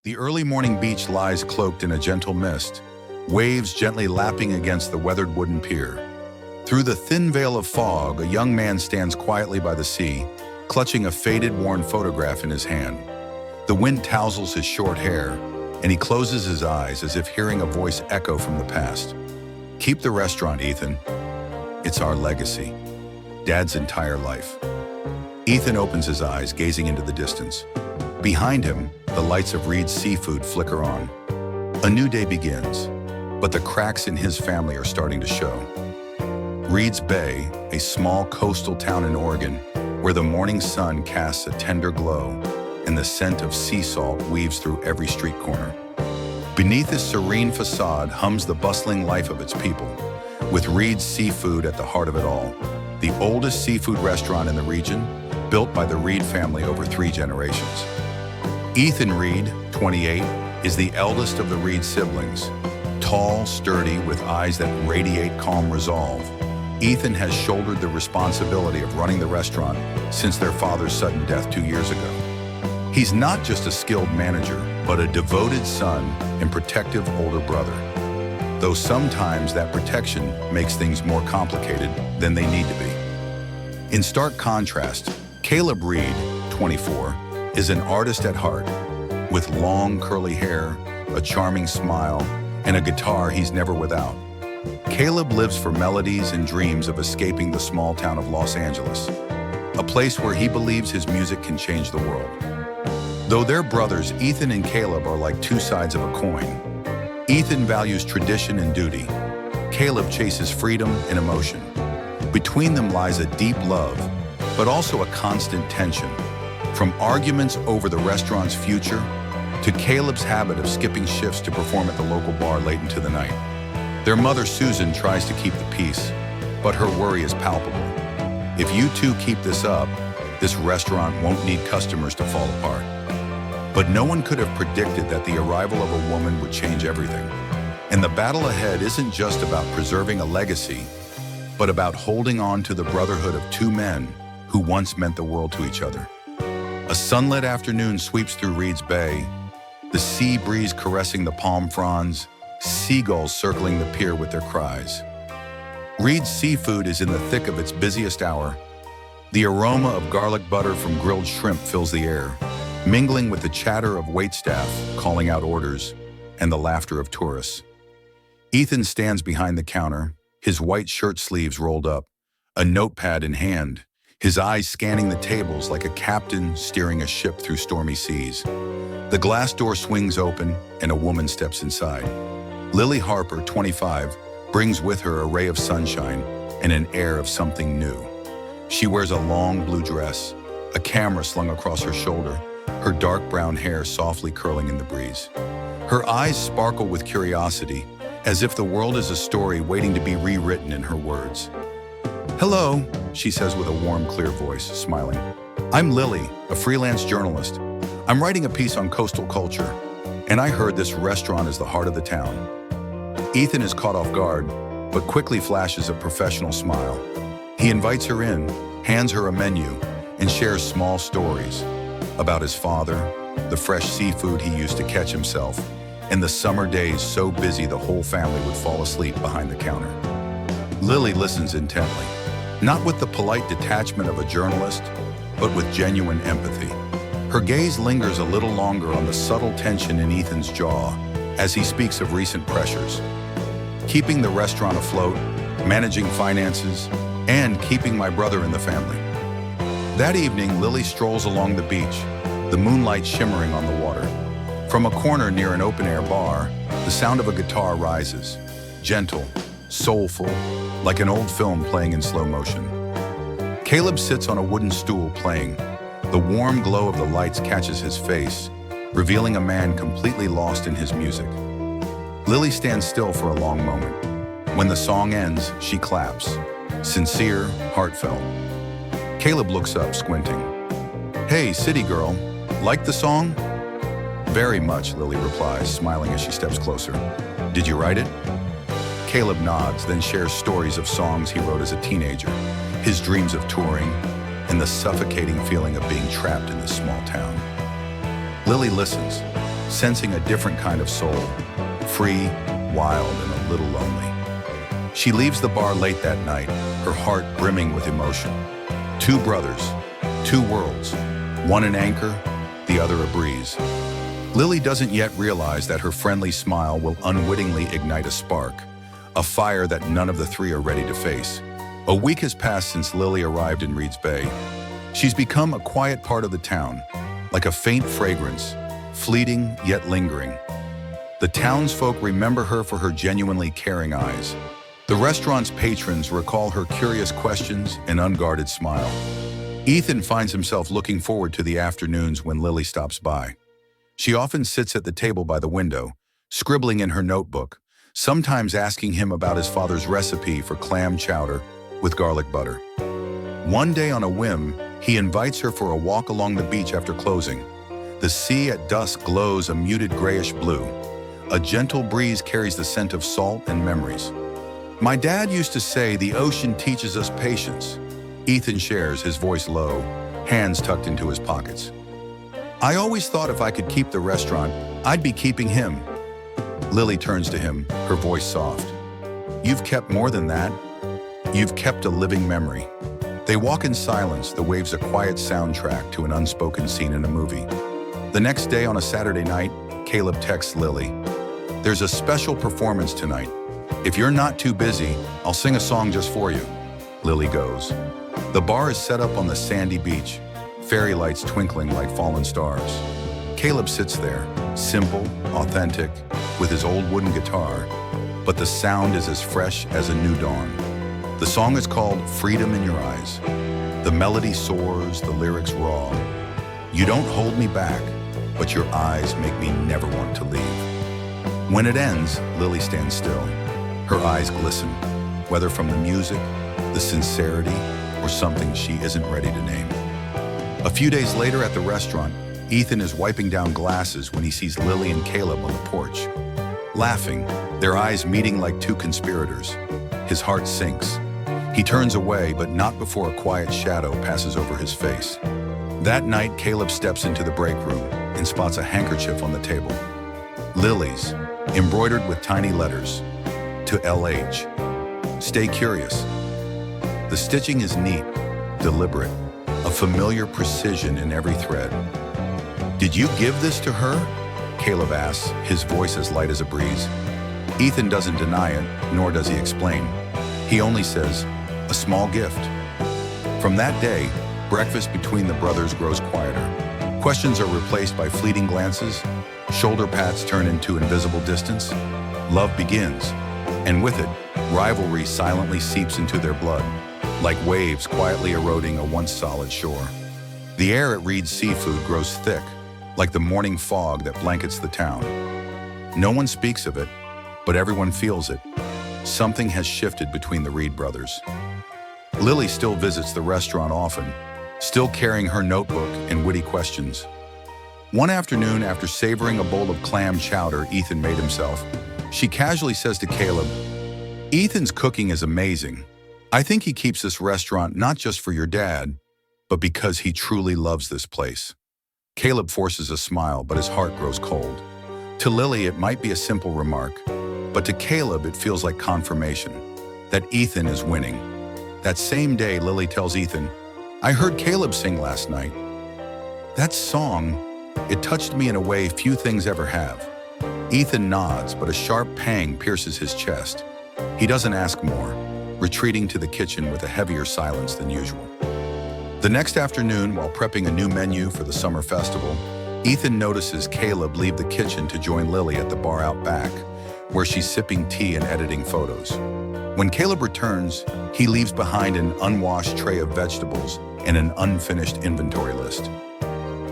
The early morning beach lies cloaked in a gentle mist, waves gently lapping against the weathered wooden pier. Through the thin veil of fog, a young man stands quietly by the sea, clutching a faded, worn photograph in his hand. The wind tousles his short hair, and he closes his eyes as if hearing a voice echo from the past. "Keep the restaurant, Ethan. It's our legacy. Dad's entire life." Ethan opens his eyes, gazing into the distance. Behind him, the lights of Reed's Seafood flicker on. A new day begins, but the cracks in his family are starting to show. Reed's Bay, a small coastal town in Oregon, where the morning sun casts a tender glow and the scent of sea salt weaves through every street corner. Beneath this serene facade hums the bustling life of its people, with Reed's Seafood at the heart of it all, the oldest seafood restaurant in the region, built by the Reed family over 3 generations. Ethan Reed, 28, is the eldest of the Reed siblings. Tall, sturdy, with eyes that radiate calm resolve, Ethan has shouldered the responsibility of running the restaurant since their father's sudden death 2 years ago. He's not just a skilled manager, but a devoted son and protective older brother. Though sometimes that protection makes things more complicated than they need to be. In stark contrast, Caleb Reed, 24, is an artist at heart, with long curly hair, a charming smile, and a guitar he's never without. Caleb lives for melodies and dreams of escaping the small town of Los Angeles, a place where he believes his music can change the world. Though they're brothers, Ethan and Caleb are like 2 sides of a coin. Ethan values tradition and duty. Caleb chases freedom and emotion. Between them lies a deep love, but also a constant tension. From arguments over the restaurant's future to Caleb's habit of skipping shifts to perform at the local bar late into the night. Their mother, Susan, tries to keep the peace, but her worry is palpable. If you two keep this up, this restaurant won't need customers to fall apart. But no one could have predicted that the arrival of a woman would change everything. And the battle ahead isn't just about preserving a legacy, but about holding on to the brotherhood of 2 men who once meant the world to each other. A sunlit afternoon sweeps through Reed's Bay, the sea breeze caressing the palm fronds, seagulls circling the pier with their cries. Reed's Seafood is in the thick of its busiest hour. The aroma of garlic butter from grilled shrimp fills the air, mingling with the chatter of waitstaff calling out orders and the laughter of tourists. Ethan stands behind the counter, his white shirt sleeves rolled up, a notepad in hand, his eyes scanning the tables like a captain steering a ship through stormy seas. The glass door swings open and a woman steps inside. Lily Harper, 25, brings with her a ray of sunshine and an air of something new. She wears a long blue dress, a camera slung across her shoulder, her dark brown hair softly curling in the breeze. Her eyes sparkle with curiosity, as if the world is a story waiting to be rewritten in her words. "Hello," she says with a warm, clear voice, smiling. "I'm Lily, a freelance journalist. I'm writing a piece on coastal culture, and I heard this restaurant is the heart of the town." Ethan is caught off guard, but quickly flashes a professional smile. He invites her in, hands her a menu, and shares small stories about his father, the fresh seafood he used to catch himself, and the summer days so busy the whole family would fall asleep behind the counter. Lily listens intently, not with the polite detachment of a journalist, but with genuine empathy. Her gaze lingers a little longer on the subtle tension in Ethan's jaw as he speaks of recent pressures. Keeping the restaurant afloat, managing finances, and keeping my brother in the family. That evening, Lily strolls along the beach, the moonlight shimmering on the water. From a corner near an open-air bar, the sound of a guitar rises, gentle, soulful, like an old film playing in slow motion. Caleb sits on a wooden stool playing. The warm glow of the lights catches his face, revealing a man completely lost in his music. Lily stands still for a long moment. When the song ends, she claps, sincere, heartfelt. Caleb looks up, squinting. "Hey, city girl, like the song?" "Very much," Lily replies, smiling as she steps closer. "Did you write it?" Caleb nods, then shares stories of songs he wrote as a teenager, his dreams of touring, and the suffocating feeling of being trapped in this small town. Lily listens, sensing a different kind of soul, free, wild, and a little lonely. She leaves the bar late that night, her heart brimming with emotion. Two brothers, two worlds, one an anchor, the other a breeze. Lily doesn't yet realize that her friendly smile will unwittingly ignite a spark, a fire that none of the three are ready to face. A week has passed since Lily arrived in Reeds Bay. She's become a quiet part of the town, like a faint fragrance, fleeting yet lingering. The townsfolk remember her for her genuinely caring eyes. The restaurant's patrons recall her curious questions and unguarded smile. Ethan finds himself looking forward to the afternoons when Lily stops by. She often sits at the table by the window, scribbling in her notebook, sometimes asking him about his father's recipe for clam chowder with garlic butter. One day on a whim, he invites her for a walk along the beach after closing. The sea at dusk glows a muted grayish blue. A gentle breeze carries the scent of salt and memories. My dad used to say the ocean teaches us patience. Ethan shares, his voice low, hands tucked into his pockets. I always thought if I could keep the restaurant, I'd be keeping him. Lily turns to him, her voice soft. You've kept more than that. You've kept a living memory. They walk in silence, the waves a quiet soundtrack to an unspoken scene in a movie. The next day on a Saturday night, Caleb texts Lily. There's a special performance tonight. If you're not too busy, I'll sing a song just for you. Lily goes. The bar is set up on the sandy beach, fairy lights twinkling like fallen stars. Caleb sits there, simple, authentic, with his old wooden guitar, but the sound is as fresh as a new dawn. The song is called Freedom in Your Eyes. The melody soars, the lyrics raw. You don't hold me back, but your eyes make me never want to leave. When it ends, Lily stands still. Her eyes glisten, whether from the music, the sincerity, or something she isn't ready to name. A few days later at the restaurant, Ethan is wiping down glasses when he sees Lily and Caleb on the porch. Laughing, their eyes meeting like two conspirators. His heart sinks. He turns away, but not before a quiet shadow passes over his face. That night, Caleb steps into the break room and spots a handkerchief on the table. Lily's, embroidered with tiny letters, to LH. Stay curious. The stitching is neat, deliberate, a familiar precision in every thread. Did you give this to her? Caleb asks, his voice as light as a breeze. Ethan doesn't deny it, nor does he explain. He only says, a small gift. From that day, breakfast between the brothers grows quieter. Questions are replaced by fleeting glances, shoulder pats turn into invisible distance. Love begins, and with it, rivalry silently seeps into their blood, like waves quietly eroding a once solid shore. The air at Reed's Seafood grows thick, like the morning fog that blankets the town. No one speaks of it, but everyone feels it. Something has shifted between the Reed brothers. Lily still visits the restaurant often, still carrying her notebook and witty questions. One afternoon, after savoring a bowl of clam chowder Ethan made himself, she casually says to Caleb, Ethan's cooking is amazing. I think he keeps this restaurant not just for your dad, but because he truly loves this place. Caleb forces a smile, but his heart grows cold. To Lily, it might be a simple remark, but to Caleb, it feels like confirmation that Ethan is winning. That same day, Lily tells Ethan, I heard Caleb sing last night. That song, it touched me in a way few things ever have. Ethan nods, but a sharp pang pierces his chest. He doesn't ask more, retreating to the kitchen with a heavier silence than usual. The next afternoon, while prepping a new menu for the summer festival, Ethan notices Caleb leave the kitchen to join Lily at the bar out back, where she's sipping tea and editing photos. When Caleb returns, he leaves behind an unwashed tray of vegetables and an unfinished inventory list.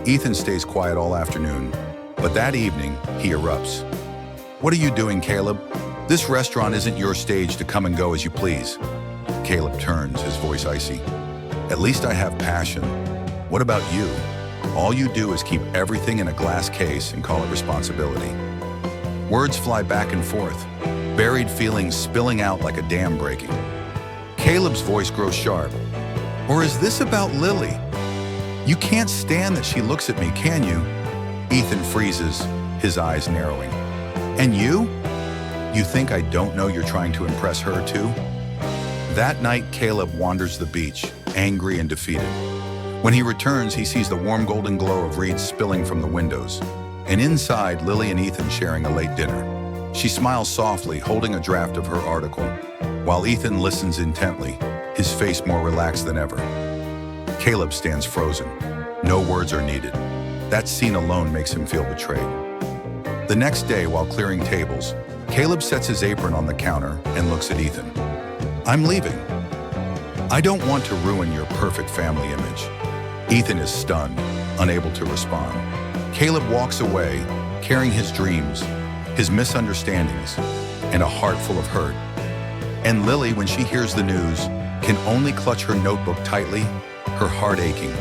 Ethan stays quiet all afternoon, but that evening, he erupts. What are you doing, Caleb? This restaurant isn't your stage to come and go as you please. Caleb turns, his voice icy. At least I have passion. What about you? All you do is keep everything in a glass case and call it responsibility. Words fly back and forth, buried feelings spilling out like a dam breaking. Caleb's voice grows sharp. Or is this about Lily? You can't stand that she looks at me, can you? Ethan freezes, his eyes narrowing. And you? You think I don't know you're trying to impress her too? That night, Caleb wanders the beach, angry and defeated. When he returns, he sees the warm golden glow of Reed spilling from the windows, and inside, Lily and Ethan sharing a late dinner. She smiles softly, holding a draft of her article, while Ethan listens intently, his face more relaxed than ever. Caleb stands frozen. No words are needed. That scene alone makes him feel betrayed. The next day, while clearing tables, Caleb sets his apron on the counter and looks at Ethan. I'm leaving. I don't want to ruin your perfect family image. Ethan is stunned, unable to respond. Caleb walks away, carrying his dreams, his misunderstandings, and a heart full of hurt. And Lily, when she hears the news, can only clutch her notebook tightly, her heart aching,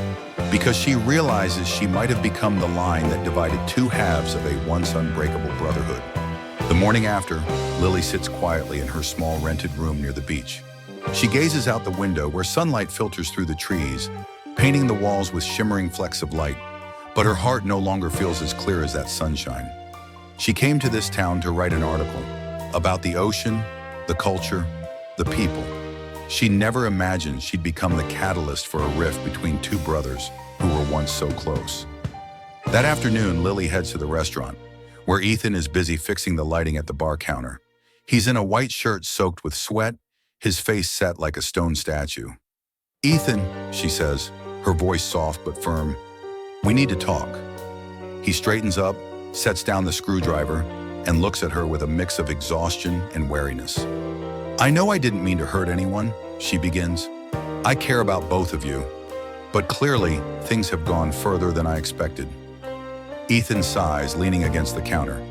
because she realizes she might have become the line that divided two halves of a once unbreakable brotherhood. The morning after, Lily sits quietly in her small rented room near the beach. She gazes out the window where sunlight filters through the trees, painting the walls with shimmering flecks of light, but her heart no longer feels as clear as that sunshine. She came to this town to write an article about the ocean, the culture, the people. She never imagined she'd become the catalyst for a rift between two brothers who were once so close. That afternoon, Lily heads to the restaurant, where Ethan is busy fixing the lighting at the bar counter. He's in a white shirt soaked with sweat, his face set like a stone statue. Ethan, she says, her voice soft but firm, we need to talk. He straightens up, sets down the screwdriver, and looks at her with a mix of exhaustion and wariness. I know I didn't mean to hurt anyone, she begins. I care about both of you, but clearly things have gone further than I expected. Ethan sighs, leaning against the counter.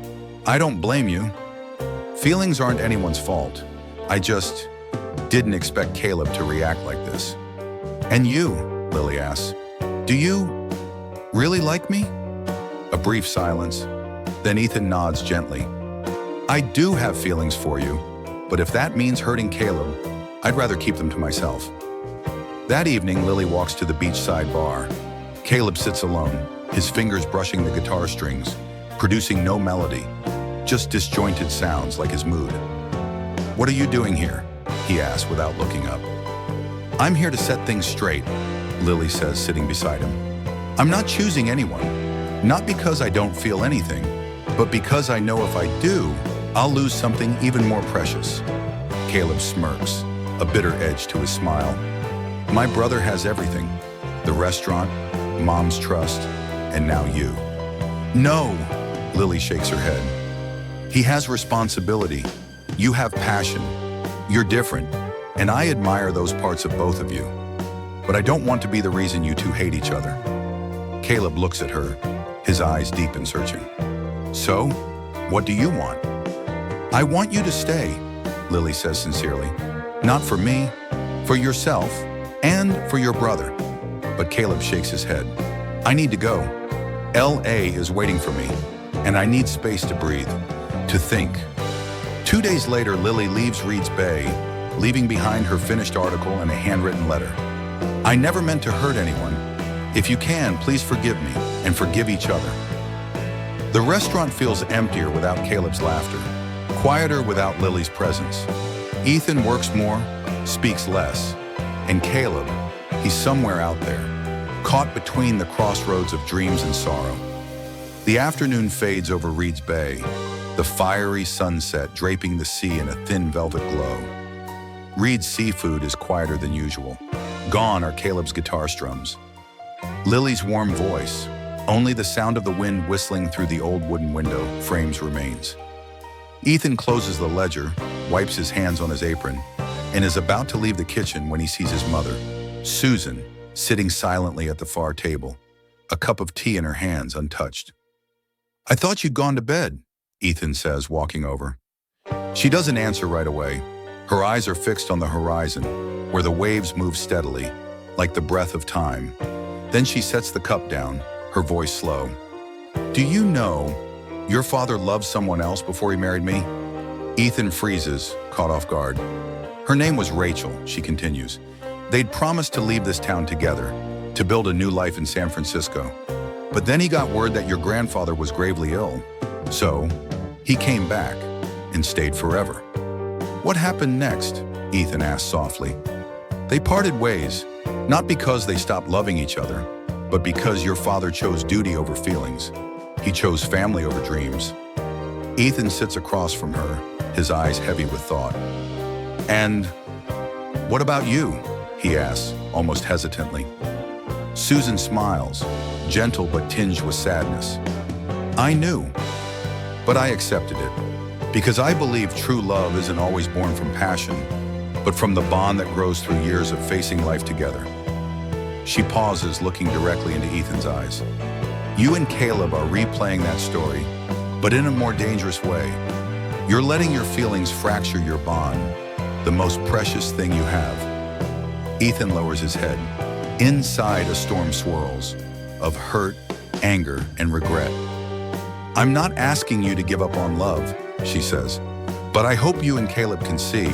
I don't blame you. Feelings aren't anyone's fault. I just didn't expect Caleb to react like this. And you, Lily asks, do you really like me? A brief silence. Then Ethan nods gently. I do have feelings for you, but if that means hurting Caleb, I'd rather keep them to myself. That evening, Lily walks to the beachside bar. Caleb sits alone, his fingers brushing the guitar strings, producing no melody, just disjointed sounds like his mood. What are you doing here? He asks without looking up. I'm here to set things straight, Lily says, sitting beside him. I'm not choosing anyone, not because I don't feel anything, but because I know if I do, I'll lose something even more precious. Caleb smirks, a bitter edge to his smile. My brother has everything, the restaurant, Mom's trust, and now you. No, Lily shakes her head. He has responsibility. You have passion. You're different, and I admire those parts of both of you. But I don't want to be the reason you two hate each other. Caleb looks at her, his eyes deep and searching. So, what do you want? I want you to stay, Lily says sincerely. Not for me, for yourself, and for your brother. But Caleb shakes his head. I need to go. L.A. is waiting for me, and I need space to breathe, to think. 2 days later, Lily leaves Reed's Bay, leaving behind her finished article and a handwritten letter. I never meant to hurt anyone. If you can, please forgive me and forgive each other. The restaurant feels emptier without Caleb's laughter, quieter without Lily's presence. Ethan works more, speaks less, and Caleb, he's somewhere out there, caught between the crossroads of dreams and sorrow. The afternoon fades over Reed's Bay, the fiery sunset draping the sea in a thin velvet glow. Reed's seafood is quieter than usual. Gone are Caleb's guitar strums. Lily's warm voice, only the sound of the wind whistling through the old wooden window frames remains. Ethan closes the ledger, wipes his hands on his apron, and is about to leave the kitchen when he sees his mother, Susan, sitting silently at the far table, a cup of tea in her hands untouched. I thought you'd gone to bed, Ethan says, walking over. She doesn't answer right away. Her eyes are fixed on the horizon, where the waves move steadily, like the breath of time. Then she sets the cup down, her voice slow. Do you know your father loved someone else before he married me? Ethan freezes, caught off guard. Her name was Rachel, she continues. They'd promised to leave this town together, to build a new life in San Francisco. But then he got word that your grandfather was gravely ill. So, he came back and stayed forever. What happened next? Ethan asked softly. They parted ways, not because they stopped loving each other, but because your father chose duty over feelings. He chose family over dreams. Ethan sits across from her, his eyes heavy with thought. And what about you? He asks, almost hesitantly. Susan smiles, gentle but tinged with sadness. I knew, but I accepted it, because I believe true love isn't always born from passion, but from the bond that grows through years of facing life together. She pauses, looking directly into Ethan's eyes. You and Caleb are replaying that story, but in a more dangerous way. You're letting your feelings fracture your bond, the most precious thing you have. Ethan lowers his head. Inside, a storm swirls, of hurt, anger, and regret. I'm not asking you to give up on love, she says, but I hope you and Caleb can see,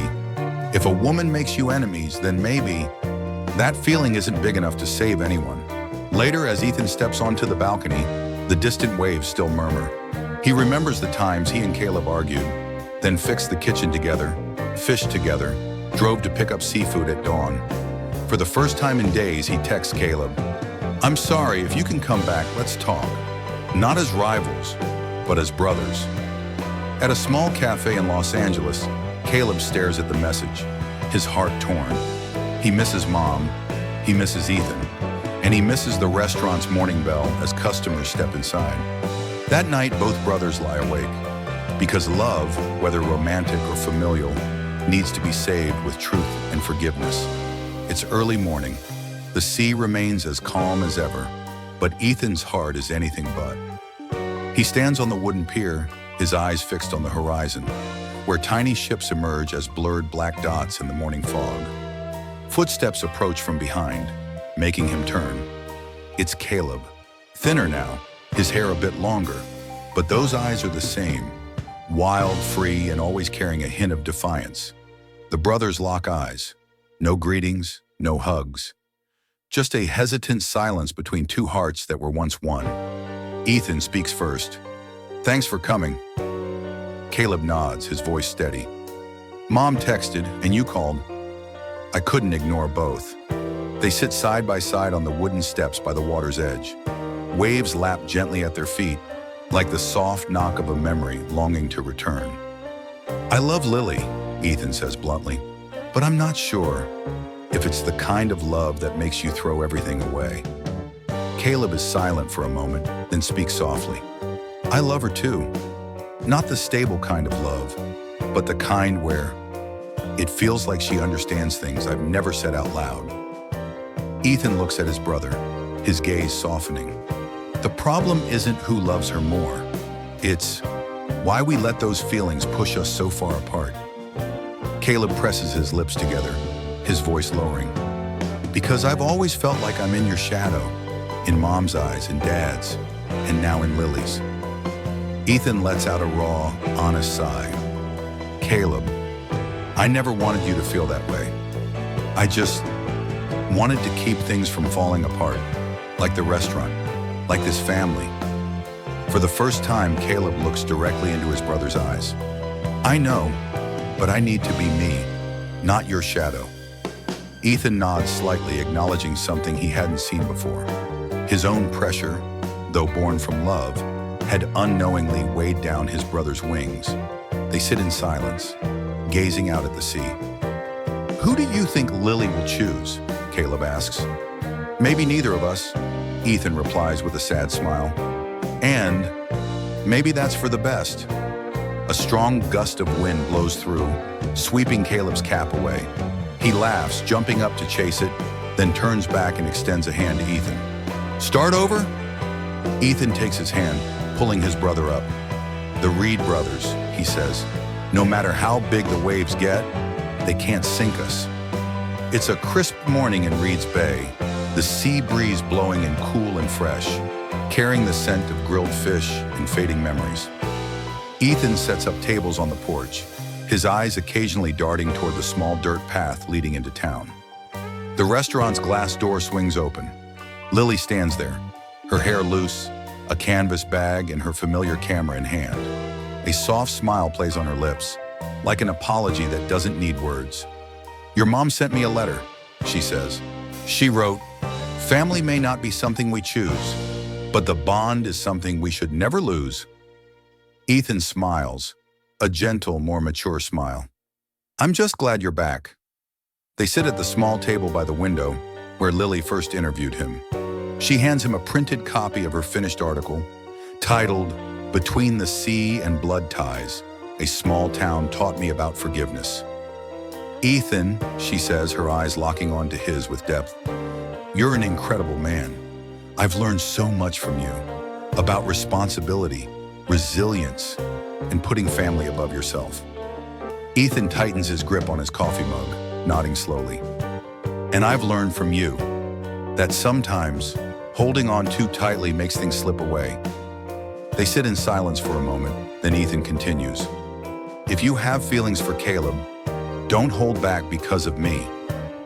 if a woman makes you enemies, then maybe that feeling isn't big enough to save anyone. Later, as Ethan steps onto the balcony, the distant waves still murmur. He remembers the times he and Caleb argued, then fixed the kitchen together, fished together, drove to pick up seafood at dawn. For the first time in days, he texts Caleb, I'm sorry, if you can come back, let's talk. Not as rivals, but as brothers. At a small cafe in Los Angeles, Caleb stares at the message, his heart torn. He misses Mom, he misses Ethan, and he misses the restaurant's morning bell as customers step inside. That night, both brothers lie awake, because love, whether romantic or familial, needs to be saved with truth and forgiveness. It's early morning. The sea remains as calm as ever, but Ethan's heart is anything but. He stands on the wooden pier, his eyes fixed on the horizon, where tiny ships emerge as blurred black dots in the morning fog. Footsteps approach from behind, making him turn. It's Caleb, thinner now, his hair a bit longer, but those eyes are the same, wild, free, and always carrying a hint of defiance. The brothers lock eyes. No greetings, no hugs. Just a hesitant silence between two hearts that were once one. Ethan speaks first. Thanks for coming. Caleb nods, his voice steady. Mom texted, and you called. I couldn't ignore both. They sit side by side on the wooden steps by the water's edge. Waves lap gently at their feet, like the soft knock of a memory longing to return. I love Lily, Ethan says bluntly, but I'm not sure if it's the kind of love that makes you throw everything away. Caleb is silent for a moment, then speaks softly. I love her too. Not the stable kind of love, but the kind where it feels like she understands things I've never said out loud. Ethan looks at his brother, his gaze softening. The problem isn't who loves her more. It's why we let those feelings push us so far apart. Caleb presses his lips together, his voice lowering. Because I've always felt like I'm in your shadow, in Mom's eyes and Dad's, and now in Lily's. Ethan lets out a raw, honest sigh. Caleb, I never wanted you to feel that way. I just wanted to keep things from falling apart, like the restaurant, like this family. For the first time, Caleb looks directly into his brother's eyes. I know, but I need to be me, not your shadow. Ethan nods slightly, acknowledging something he hadn't seen before. His own pressure, though born from love, had unknowingly weighed down his brother's wings. They sit in silence, gazing out at the sea. Who do you think Lily will choose? Caleb asks. Maybe neither of us, Ethan replies with a sad smile. And maybe that's for the best. A strong gust of wind blows through, sweeping Caleb's cap away. He laughs, jumping up to chase it, then turns back and extends a hand to Ethan. Start over? Ethan takes his hand, pulling his brother up. The Reed brothers, he says. No matter how big the waves get, they can't sink us. It's a crisp morning in Reed's Bay, the sea breeze blowing in cool and fresh, carrying the scent of grilled fish and fading memories. Ethan sets up tables on the porch, his eyes occasionally darting toward the small dirt path leading into town. The restaurant's glass door swings open. Lily stands there, her hair loose, a canvas bag, and her familiar camera in hand. A soft smile plays on her lips, like an apology that doesn't need words. "Your mom sent me a letter," she says. "She wrote, 'Family may not be something we choose, but the bond is something we should never lose.'" Ethan smiles, a gentle, more mature smile. "I'm just glad you're back." They sit at the small table by the window where Lily first interviewed him. She hands him a printed copy of her finished article, titled "Between the Sea and Blood Ties, a Small Town Taught Me About Forgiveness." "Ethan," she says, her eyes locking onto his with depth, "you're an incredible man. I've learned so much from you about responsibility, resilience, and putting family above yourself." Ethan tightens his grip on his coffee mug, nodding slowly. "And I've learned from you that sometimes holding on too tightly makes things slip away." They sit in silence for a moment, then Ethan continues. "If you have feelings for Caleb, don't hold back because of me.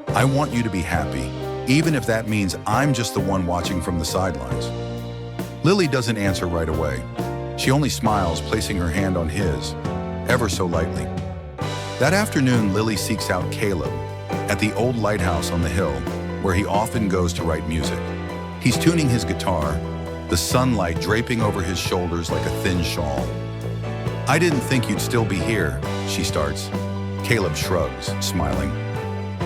I want you to be happy, even if that means I'm just the one watching from the sidelines." Lily doesn't answer right away. She only smiles, placing her hand on his, ever so lightly. That afternoon, Lily seeks out Caleb at the old lighthouse on the hill, where he often goes to write music. He's tuning his guitar, the sunlight draping over his shoulders like a thin shawl. "I didn't think you'd still be here," she starts. Caleb shrugs, smiling.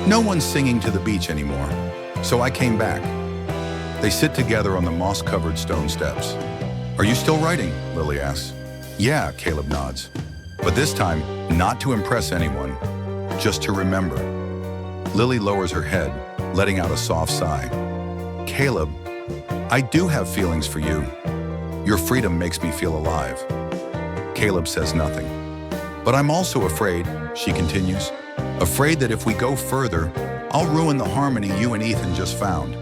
"No one's singing to the beach anymore, so I came back." They sit together on the moss-covered stone steps. "Are you still writing?" Lily asks. "Yeah," Caleb nods. "But this time, not to impress anyone, just to remember." Lily lowers her head, letting out a soft sigh. "Caleb, I do have feelings for you. Your freedom makes me feel alive." Caleb says nothing. "But I'm also afraid," she continues, "afraid that if we go further, I'll ruin the harmony you and Ethan just found."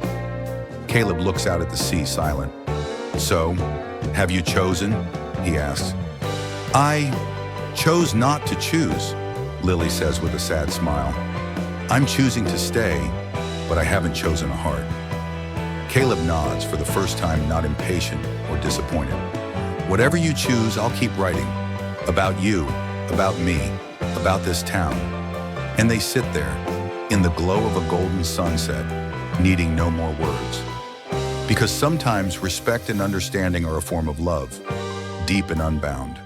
Caleb looks out at the sea, silent. "So, have you chosen?" he asks. "I chose not to choose," Lily says with a sad smile. "I'm choosing to stay, but I haven't chosen a heart." Caleb nods, for the first time not impatient or disappointed. "Whatever you choose, I'll keep writing. About you, about me, about this town." And they sit there, in the glow of a golden sunset, needing no more words. Because sometimes respect and understanding are a form of love, deep and unbound.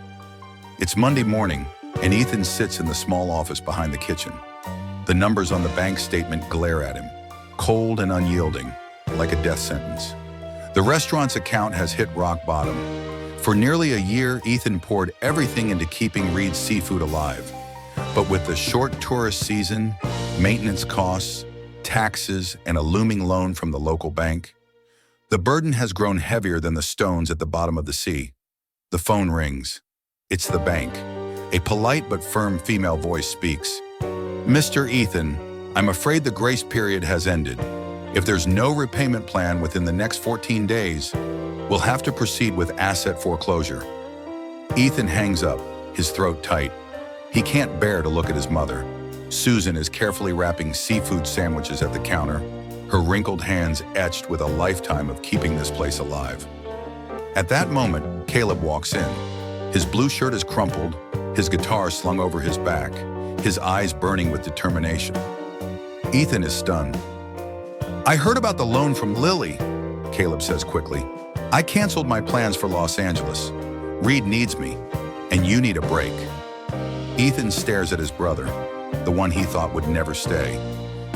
It's Monday morning, and Ethan sits in the small office behind the kitchen. The numbers on the bank statement glare at him, cold and unyielding, like a death sentence. The restaurant's account has hit rock bottom. For nearly a year, Ethan poured everything into keeping Reed's Seafood alive. But with the short tourist season, maintenance costs, taxes, and a looming loan from the local bank, the burden has grown heavier than the stones at the bottom of the sea. The phone rings. It's the bank. A polite but firm female voice speaks. "Mr. Ethan, I'm afraid the grace period has ended. If there's no repayment plan within the next 14 days, we'll have to proceed with asset foreclosure." Ethan hangs up, his throat tight. He can't bear to look at his mother. Susan is carefully wrapping seafood sandwiches at the counter, her wrinkled hands etched with a lifetime of keeping this place alive. At that moment, Caleb walks in. His blue shirt is crumpled, his guitar slung over his back, his eyes burning with determination. Ethan is stunned. "I heard about the loan from Lily," Caleb says quickly. "I canceled my plans for Los Angeles. Reed needs me, and you need a break." Ethan stares at his brother, the one he thought would never stay,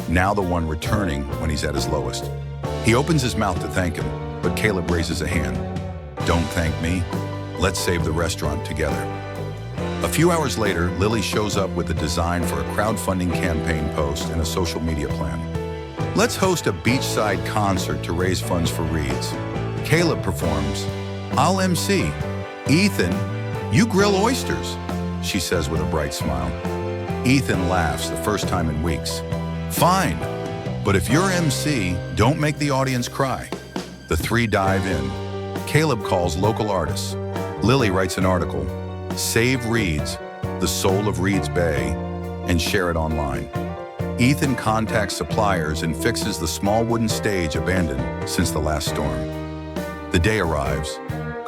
now the one returning when he's at his lowest. He opens his mouth to thank him, but Caleb raises a hand. "Don't thank me. Let's save the restaurant together." A few hours later, Lily shows up with a design for a crowdfunding campaign post and a social media plan. "Let's host a beachside concert to raise funds for Reed's. Caleb performs. I'll MC. Ethan, you grill oysters," she says with a bright smile. Ethan laughs, the first time in weeks. "Fine, but if you're MC, don't make the audience cry." The three dive in. Caleb calls local artists. Lily writes an article, "Save Reed's, the soul of Reed's Bay," and share it online. Ethan contacts suppliers and fixes the small wooden stage abandoned since the last storm. The day arrives.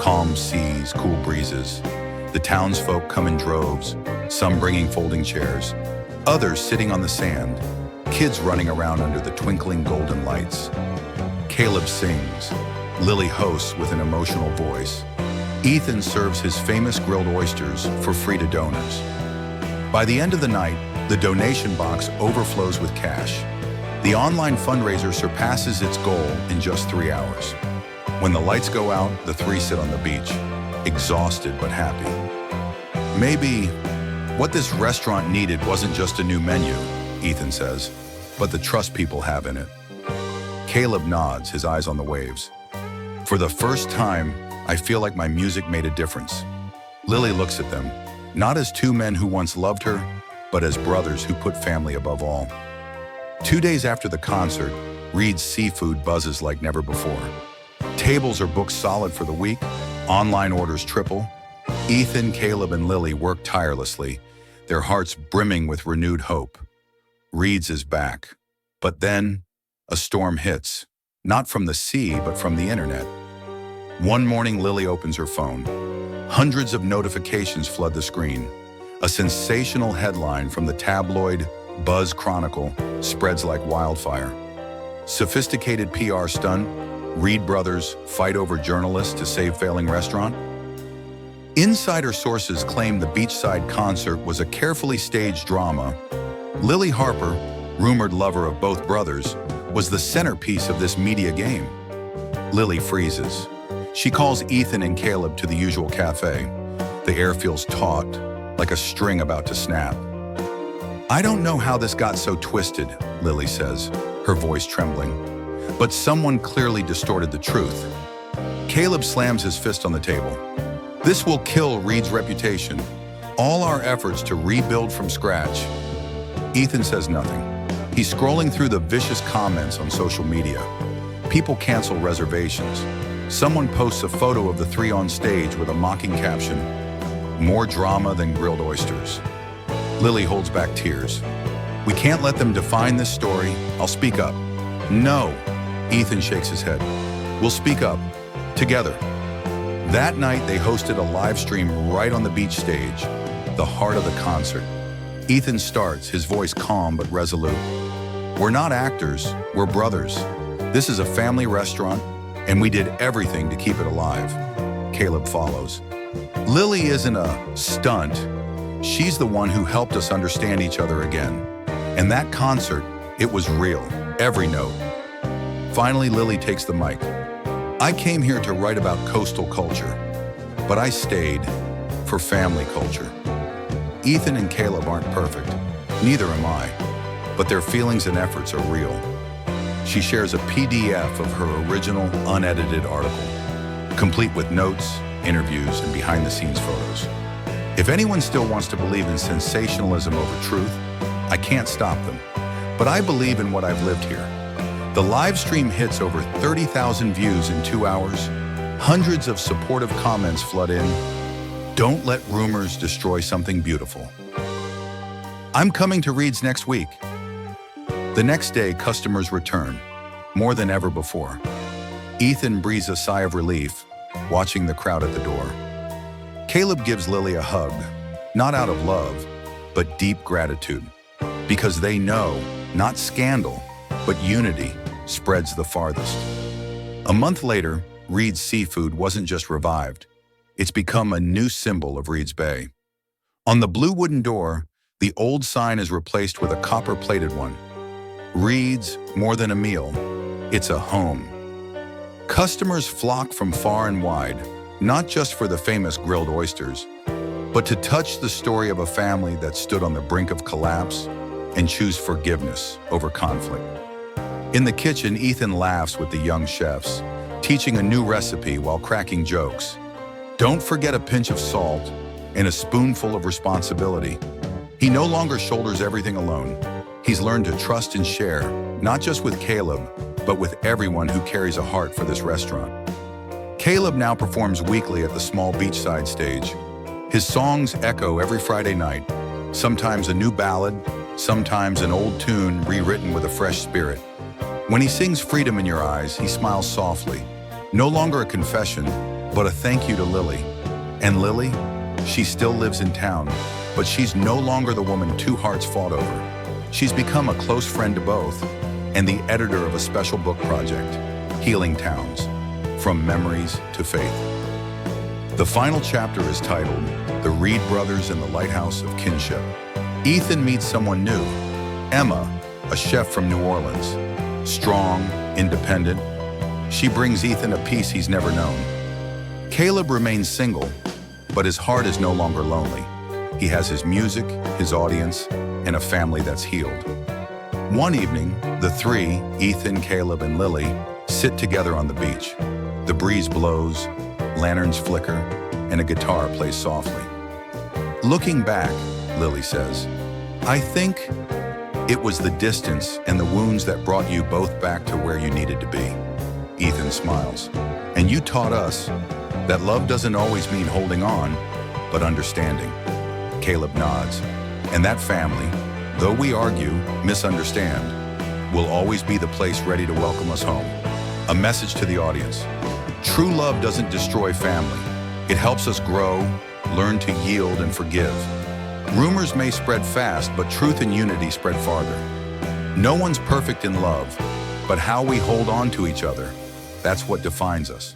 Calm seas, cool breezes. The townsfolk come in droves, some bringing folding chairs, others sitting on the sand, kids running around under the twinkling golden lights. Caleb sings. Lily hosts with an emotional voice. Ethan serves his famous grilled oysters for free to donors. By the end of the night, the donation box overflows with cash. The online fundraiser surpasses its goal in just 3 hours. When the lights go out, the three sit on the beach, exhausted but happy. Maybe what this restaurant needed wasn't just a new menu, Ethan says, but the trust people have in it. Caleb nods, his eyes on the waves. For the first time, I feel like my music made a difference. Lily looks at them, not as two men who once loved her, but as brothers who put family above all. 2 days after the concert, Reed's Seafood buzzes like never before. Tables are booked solid for the week, online orders triple. Ethan, Caleb, and Lily work tirelessly, their hearts brimming with renewed hope. Reed's is back. But then, a storm hits, not from the sea, but from the internet. One morning, Lily opens her phone. Hundreds of notifications flood the screen. A sensational headline from the tabloid Buzz Chronicle spreads like wildfire. Sophisticated PR stunt, Reed brothers fight over journalists to save failing restaurant. Insider sources claim the beachside concert was a carefully staged drama. Lily Harper, rumored lover of both brothers, was the centerpiece of this media game. Lily freezes. She calls Ethan and Caleb to the usual cafe. The air feels taut, like a string about to snap. I don't know how this got so twisted, Lily says, her voice trembling. But someone clearly distorted the truth. Caleb slams his fist on the table. This will kill Reed's reputation. All our efforts to rebuild from scratch. Ethan says nothing. He's scrolling through the vicious comments on social media. People cancel reservations. Someone posts a photo of the three on stage with a mocking caption, "More drama than grilled oysters." Lily holds back tears. We can't let them define this story. I'll speak up. No, Ethan shakes his head. We'll speak up, together. That night, they hosted a live stream right on the beach stage, the heart of the concert. Ethan starts, his voice calm but resolute. We're not actors, we're brothers. This is a family restaurant, and we did everything to keep it alive. Caleb follows. Lily isn't a stunt. She's the one who helped us understand each other again. And that concert, it was real, every note. Finally, Lily takes the mic. I came here to write about coastal culture, but I stayed for family culture. Ethan and Caleb aren't perfect, neither am I, but their feelings and efforts are real. She shares a PDF of her original, unedited article, complete with notes, interviews, and behind-the-scenes photos. If anyone still wants to believe in sensationalism over truth, I can't stop them. But I believe in what I've lived here. The live stream hits over 30,000 views in 2 hours. Hundreds of supportive comments flood in. Don't let rumors destroy something beautiful. I'm coming to Reed's next week. The next day, customers return, more than ever before. Ethan breathes a sigh of relief, watching the crowd at the door. Caleb gives Lily a hug, not out of love, but deep gratitude, because they know, not scandal, but unity spreads the farthest. A month later, Reed's Seafood wasn't just revived. It's become a new symbol of Reed's Bay. On the blue wooden door, the old sign is replaced with a copper-plated one. Reed's, more than a meal, it's a home. Customers flock from far and wide, not just for the famous grilled oysters, but to touch the story of a family that stood on the brink of collapse and choose forgiveness over conflict. In the kitchen, Ethan laughs with the young chefs, teaching a new recipe while cracking jokes. Don't forget a pinch of salt and a spoonful of responsibility. He no longer shoulders everything alone. He's learned to trust and share, not just with Caleb, but with everyone who carries a heart for this restaurant. Caleb now performs weekly at the small beachside stage. His songs echo every Friday night, sometimes a new ballad, sometimes an old tune rewritten with a fresh spirit. When he sings Freedom in Your Eyes, he smiles softly. No longer a confession, but a thank you to Lily. And Lily, she still lives in town, but she's no longer the woman two hearts fought over. She's become a close friend to both and the editor of a special book project, Healing Towns, From Memories to Faith. The final chapter is titled The Reed Brothers and the Lighthouse of Kinship. Ethan meets someone new, Emma, a chef from New Orleans. Strong, independent, she brings Ethan a peace he's never known. Caleb remains single, but his heart is no longer lonely. He has his music, his audience, and a family that's healed. One evening, the three, Ethan, Caleb, and Lily, sit together on the beach. The breeze blows, lanterns flicker, and a guitar plays softly. Looking back, Lily says, I think it was the distance and the wounds that brought you both back to where you needed to be. Ethan smiles. And you taught us that love doesn't always mean holding on, but understanding. Caleb nods. And that family, though we argue, misunderstand, will always be the place ready to welcome us home. A message to the audience. True love doesn't destroy family. It helps us grow, learn to yield and forgive. Rumors may spread fast, but truth and unity spread farther. No one's perfect in love, but how we hold on to each other, that's what defines us.